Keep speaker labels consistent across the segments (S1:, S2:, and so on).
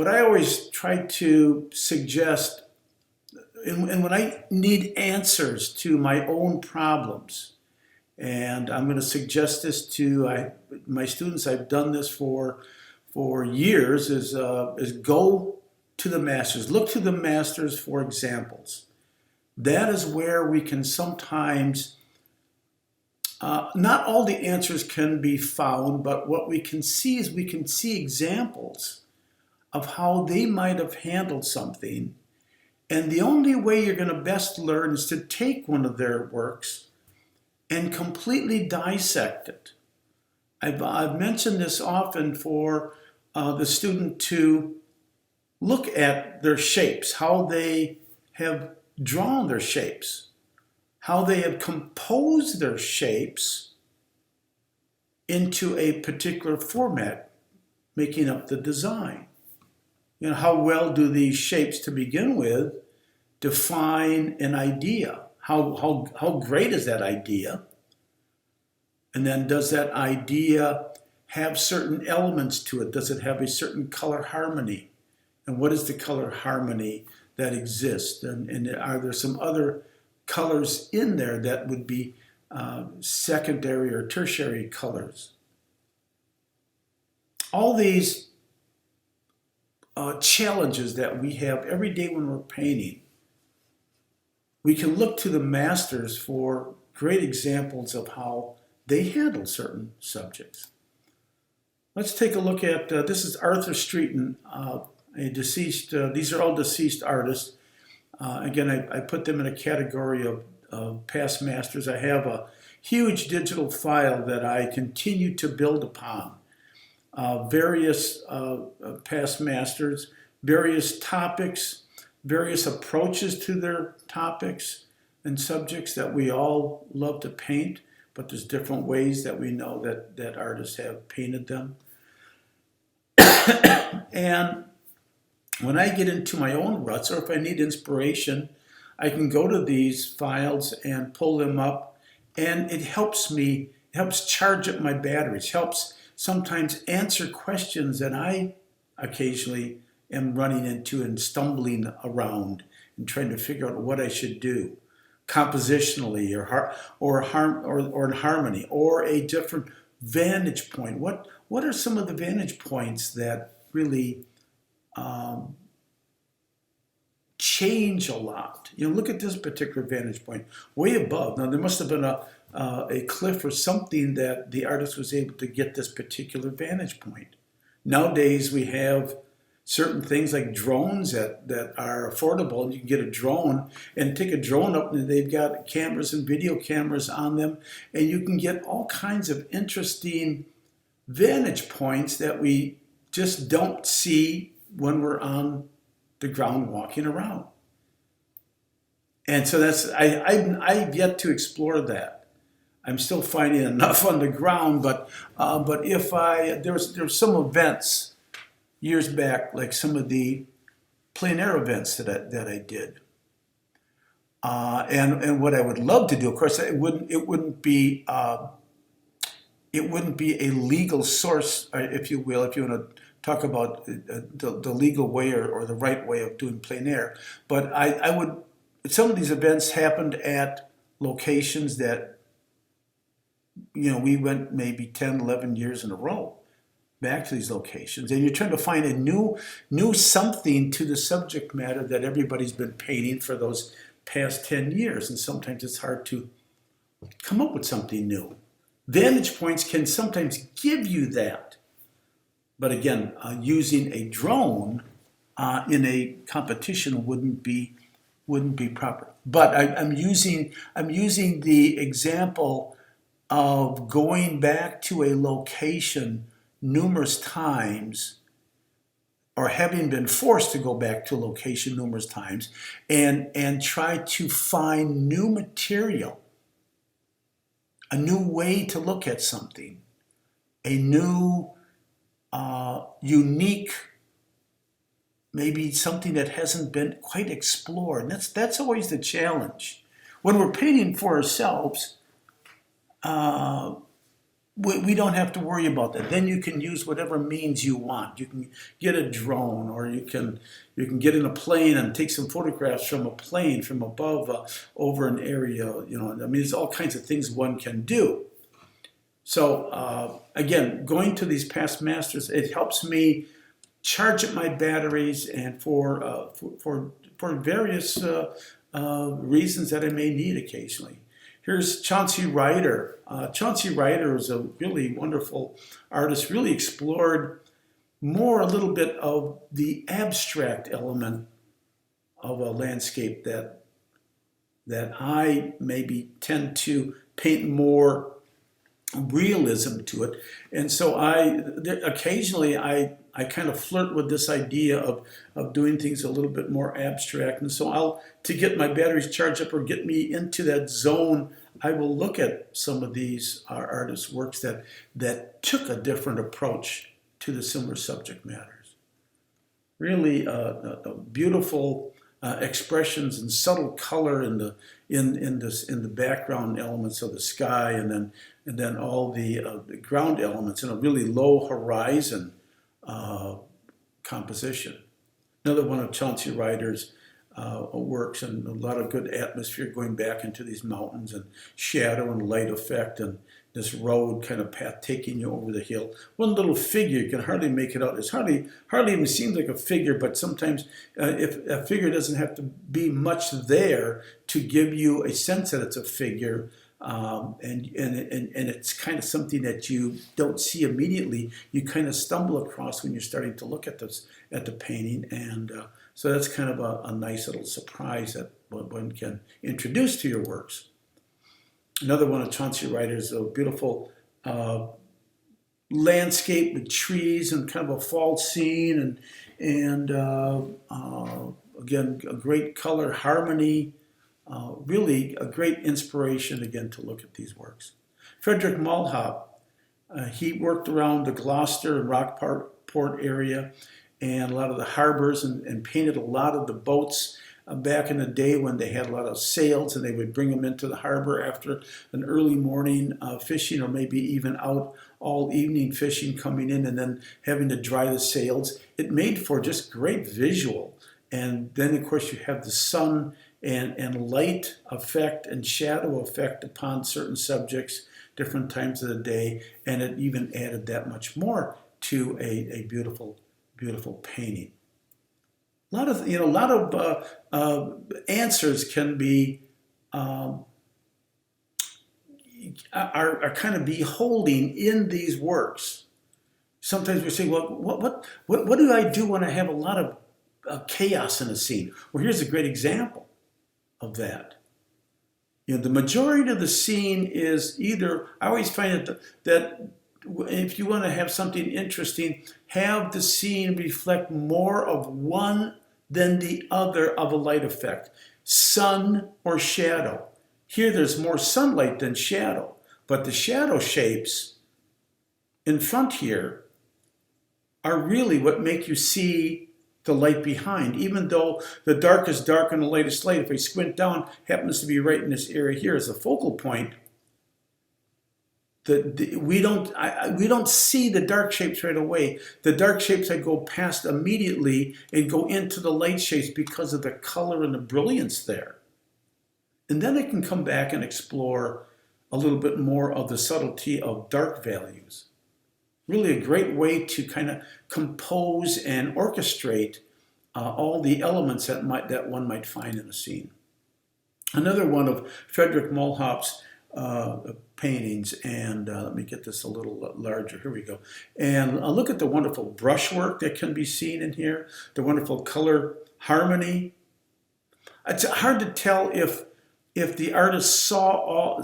S1: what I always try to suggest, and when I need answers to my own problems, and I'm going to suggest this to my students. I've done this for years. Is go to the masters. Look to the masters for examples. That is where we can sometimes. Not all the answers can be found, but what we can see is we can see examples of how they might have handled something. And the only way you're going to best learn is to take one of their works and completely dissect it. I've mentioned this often for the student to look at their shapes, how they have drawn their shapes, how they have composed their shapes into a particular format, making up the design. You know, how well do these shapes to begin with define an idea? How great is that idea? And then does that idea have certain elements to it? Does it have a certain color harmony? And what is the color harmony that exists? And are there some other colors in there that would be secondary or tertiary colors? All these challenges that we have every day when we're painting, we can look to the masters for great examples of how they handle certain subjects. Let's take a look at, this is Arthur Streeton, a deceased, these are all deceased artists. Again, I put them in a category of past masters. I have a huge digital file that I continue to build upon. Various past masters, various topics, various approaches to their topics and subjects that we all love to paint, but there's different ways that we know that artists have painted them. And when I get into my own ruts, or if I need inspiration, I can go to these files and pull them up, and it helps me, it helps charge up my batteries, helps sometimes answer questions that I occasionally am running into and stumbling around and trying to figure out what I should do compositionally or in harmony or a different vantage point. What are some of the vantage points that really change a lot? You know, look at this particular vantage point, way above. Now, there must have been a cliff or something that the artist was able to get this particular vantage point. Nowadays, we have certain things like drones that are affordable. You can get a drone and take a drone up, and they've got cameras and video cameras on them, and you can get all kinds of interesting vantage points that we just don't see when we're on the ground walking around. And so that's I've yet to explore that. I'm still finding enough on the ground, but if there's some events years back, like some of the plein air events that I did, and what I would love to do, of course, it wouldn't be a legal source, if you will, if you want to talk about the legal way or the right way of doing plein air. But I would, some of these events happened at locations that, you know, we went maybe 10, 11 years in a row back to these locations, and you're trying to find a new something to the subject matter that everybody's been painting for those past 10 years, and sometimes it's hard to come up with something new. Vantage points can sometimes give you that, but again, using a drone in a competition wouldn't be proper. But I'm using the example of going back to a location numerous times, or having been forced to go back to a location numerous times, and try to find new material, a new way to look at something, a new, unique, maybe something that hasn't been quite explored. And that's always the challenge. When we're painting for ourselves, we don't have to worry about that. Then you can use whatever means you want. You can get a drone, or you can get in a plane and take some photographs from a plane from above over an area. You know, I mean, there's all kinds of things one can do. So again, going to these past masters, it helps me charge up my batteries, and for various reasons that I may need occasionally. Here's Chauncey Ryder. Chauncey Ryder is a really wonderful artist, really explored more a little bit of the abstract element of a landscape that I maybe tend to paint more realism to it. And so occasionally I kind of flirt with this idea of doing things a little bit more abstract. And so to get my batteries charged up or get me into that zone, I will look at some of these artists' works that took a different approach to the similar subject matters. Really beautiful expressions and subtle color in the background elements of the sky, and then all the ground elements in a really low horizon composition. Another one of Chauncey Ryder's works, and a lot of good atmosphere going back into these mountains, and shadow and light effect, and this road kind of path taking you over the hill. One little figure, you can hardly make it out. It's hardly even seems like a figure, but sometimes if a figure doesn't have to be much there to give you a sense that it's a figure, and it's kind of something that you don't see immediately, you kind of stumble across when you're starting to look at the painting, and so that's kind of a nice little surprise that one can introduce to your works. Another one of Chauncey Ryder's a beautiful landscape with trees and kind of a fall scene, and again, a great color harmony. Really a great inspiration, again, to look at these works. Frederick Mulhaupt, he worked around the Gloucester and Rockport area and a lot of the harbors, and painted a lot of the boats back in the day when they had a lot of sails, and they would bring them into the harbor after an early morning fishing, or maybe even out all evening fishing, coming in and then having to dry the sails. It made for just great visual. And then, of course, you have the sun and light effect and shadow effect upon certain subjects, different times of the day, and it even added that much more to a beautiful, beautiful painting. A lot of answers can be are kind of beholding in these works. Sometimes we say, well, what do I do when I have a lot of chaos in a scene? Well, here's a great example of that. You know, the majority of the scene is either, I always find that if you want to have something interesting, have the scene reflect more of one than the other of a light effect, sun or shadow. Here there's more sunlight than shadow, but the shadow shapes in front here are really what make you see the light behind, even though the dark is dark and the light is light. If I squint down, happens to be right in this area here as a focal point. We don't see the dark shapes right away. The dark shapes I go past immediately and go into the light shapes because of the color and the brilliance there. And then I can come back and explore a little bit more of the subtlety of dark values. Really a great way to kind of compose and orchestrate all the elements that one might find in a scene. Another one of Frederick Mulhaupt's paintings, and let me get this a little larger. Here we go. And look at the wonderful brushwork that can be seen in here, the wonderful color harmony. It's hard to tell if the artist saw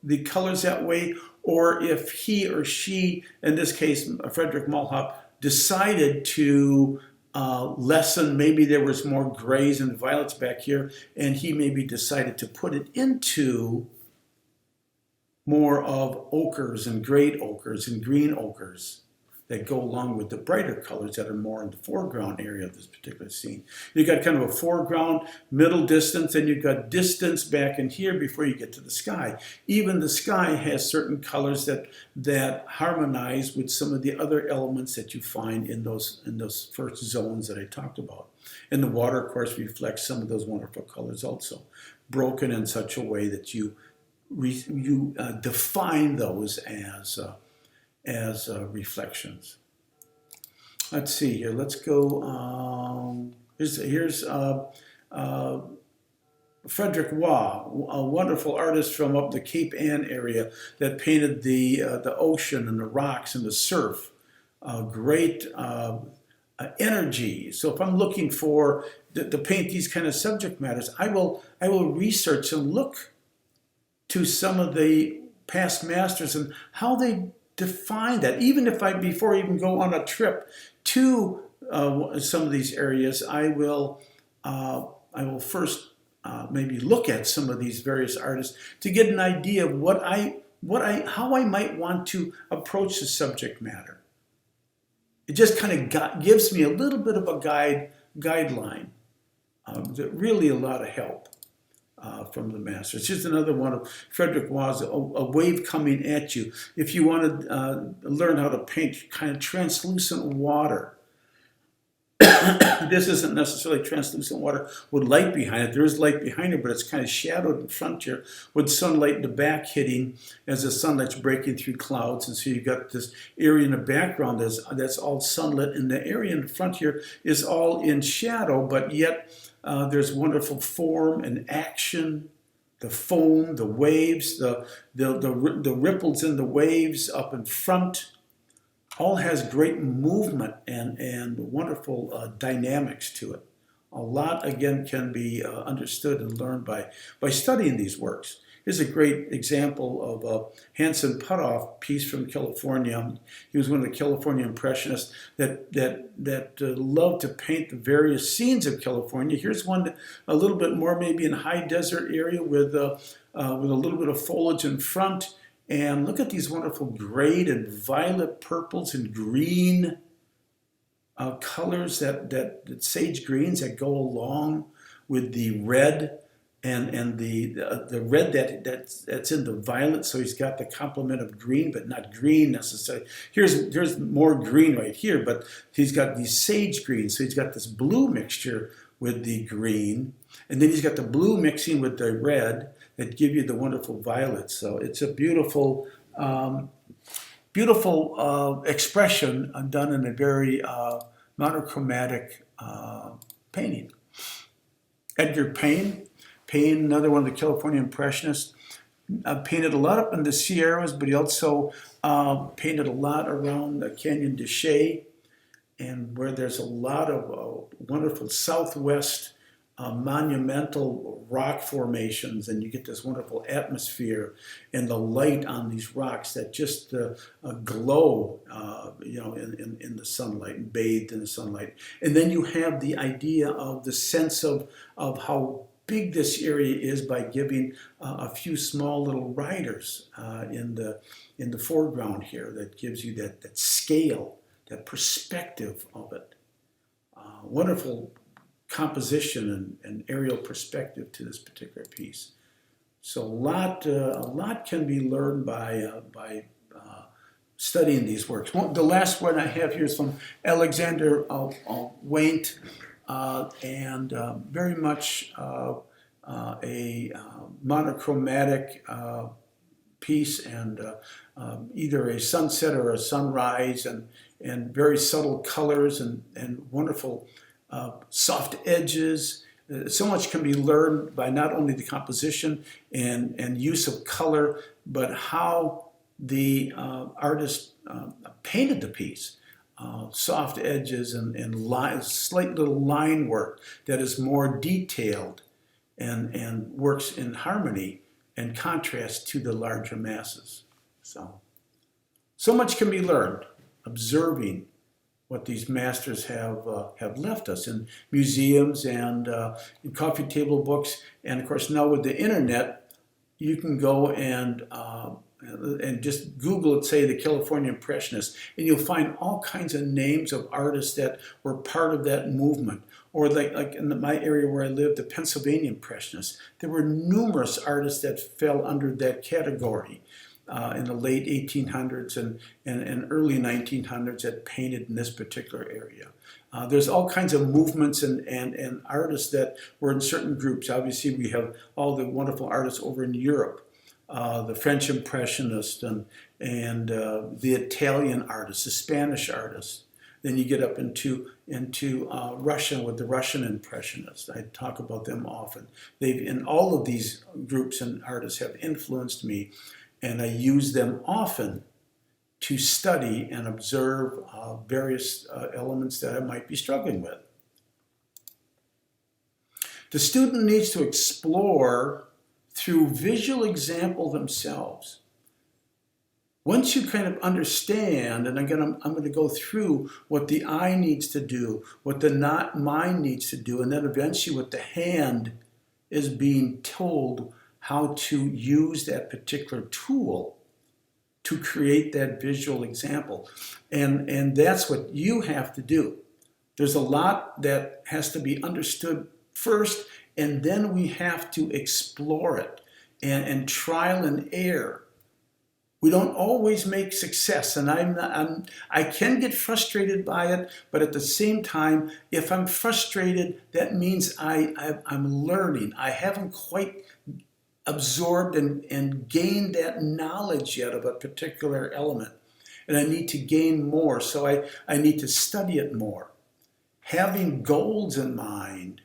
S1: the colors that way, or if he or she, in this case Frederick Mulhaupt, decided to lessen. Maybe there was more grays and violets back here, and he maybe decided to put it into more of ochres and great ochres and green ochres. that go along with the brighter colors that are more in the foreground area of this particular scene. You've got kind of a foreground, middle distance, and you've got distance back in here before you get to the sky. Even the sky has certain colors that harmonize with some of the other elements that you find in those first zones that I talked about. And the water, of course, reflects some of those wonderful colors also, broken in such a way that you define those as reflections. Let's see here. Let's go. Here's Frederick Waugh, a wonderful artist from up the Cape Ann area that painted the ocean and the rocks and the surf. Great energy. So if I'm looking for to paint these kind of subject matters, I will research and look to some of the past masters and how they define that. Even if before I even go on a trip to some of these areas, I will first maybe look at some of these various artists to get an idea of how I might want to approach the subject matter. It just kind of gives me a little bit of a guideline. Really a lot of help from the master. It's just another one of Frederick Waugh's, a wave coming at you. If you want to learn how to paint kind of translucent water, this isn't necessarily translucent water with light behind it. There is light behind it, but it's kind of shadowed in front here with sunlight in the back hitting as the sunlight's breaking through clouds. And so you've got this area in the background that's all sunlit, and the area in front here is all in shadow, but yet there's wonderful form and action, the foam, the waves, the ripples in the waves up in front. All has great movement and wonderful dynamics to it. A lot, again, can be understood and learned by studying these works. Here's a great example of a Hanson Puthoff piece from California. He was one of the California Impressionists that loved to paint the various scenes of California. Here's one a little bit more maybe in high desert area with a little bit of foliage in front. And look at these wonderful gray and violet purples and green colors, that sage greens that go along with the red and the red that's in the violet. So he's got the complement of green, but not green necessarily. Here's more green right here, but he's got these sage greens. So he's got this blue mixture with the green, and then he's got the blue mixing with the red that give you the wonderful violets. So it's a beautiful expression done in a very monochromatic painting. Edgar Payne, another one of the California Impressionists, painted a lot up in the Sierras, but he also painted a lot around the Canyon de Chelly, and where there's a lot of wonderful southwest monumental rock formations, and you get this wonderful atmosphere and the light on these rocks that just glow, in the sunlight and bathed in the sunlight. And then you have the idea of the sense of how big this area is by giving a few small little riders in the foreground here that gives you that scale, that perspective of it. Wonderful composition and aerial perspective to this particular piece. So a lot can be learned by studying these works. The last one I have here is from Alexander Waint, and very much a monochromatic piece, and either a sunset or a sunrise, and very subtle colors and wonderful soft edges. So much can be learned by not only the composition and use of color, but how the artist painted the piece. Soft edges and slight little line work that is more detailed and works in harmony and contrast to the larger masses. So much can be learned observing what these masters have left us in museums and in coffee table books. And of course now with the internet, you can go and and just Google it, say the California Impressionists, and you'll find all kinds of names of artists that were part of that movement. Or like in my area where I live, the Pennsylvania Impressionists. There were numerous artists that fell under that category in the late 1800s and early 1900s that painted in this particular area. There's all kinds of movements and artists that were in certain groups. Obviously, we have all the wonderful artists over in Europe. The French Impressionists and the Italian artists, the Spanish artists. Then you get up into Russia with the Russian Impressionists. I talk about them often. And all of these groups and artists have influenced me, and I use them often to study and observe various elements that I might be struggling with. The student needs to explore through visual example themselves. Once you kind of understand, and again, I'm going to go through what the eye needs to do, what the mind needs to do, and then eventually what the hand is being told how to use that particular tool to create that visual example. And that's what you have to do. There's a lot that has to be understood first, and then we have to explore it and trial and error. We don't always make success, and I can get frustrated by it, but at the same time, if I'm frustrated, that means I'm learning. I haven't quite absorbed and gained that knowledge yet of a particular element, and I need to gain more, so I need to study it more. Having goals in mind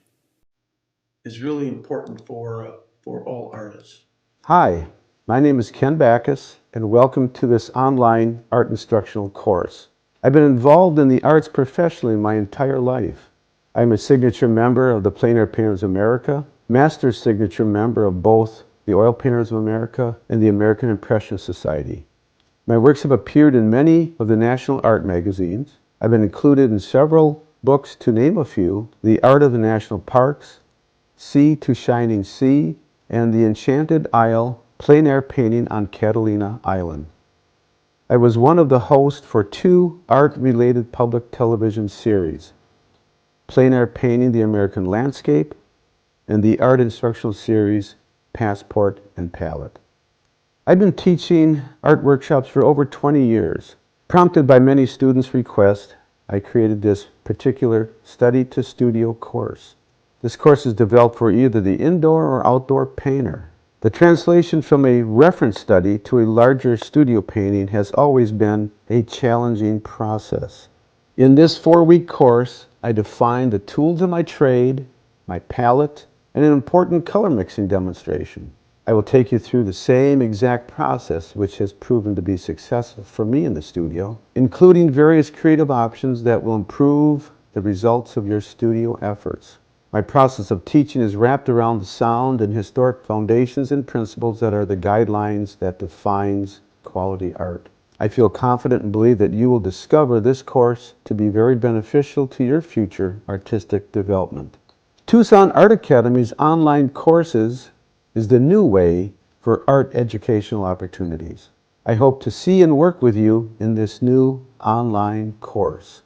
S1: is really important for all artists.
S2: Hi, my name is Kenn Backhaus, and welcome to this online art instructional course. I've been involved in the arts professionally my entire life. I'm a signature member of the Plein Air Painters of America, master's signature member of both the Oil Painters of America and the American Impressionist Society. My works have appeared in many of the national art magazines. I've been included in several books, to name a few: The Art of the National Parks, Sea to Shining Sea, and The Enchanted Isle, Plein Air Painting on Catalina Island. I was one of the hosts for 2 art-related public television series: Plein Air Painting the American Landscape and the art instructional series Passport and Palette. I've been teaching art workshops for over 20 years. Prompted by many students' requests, I created this particular Study to Studio course. This course is developed for either the indoor or outdoor painter. The translation from a reference study to a larger studio painting has always been a challenging process. In this 4-week course, I define the tools of my trade, my palette, and an important color mixing demonstration. I will take you through the same exact process which has proven to be successful for me in the studio, including various creative options that will improve the results of your studio efforts. My process of teaching is wrapped around the sound and historic foundations and principles that are the guidelines that defines quality art. I feel confident and believe that you will discover this course to be very beneficial to your future artistic development. Tucson Art Academy's online courses is the new way for art educational opportunities. I hope to see and work with you in this new online course.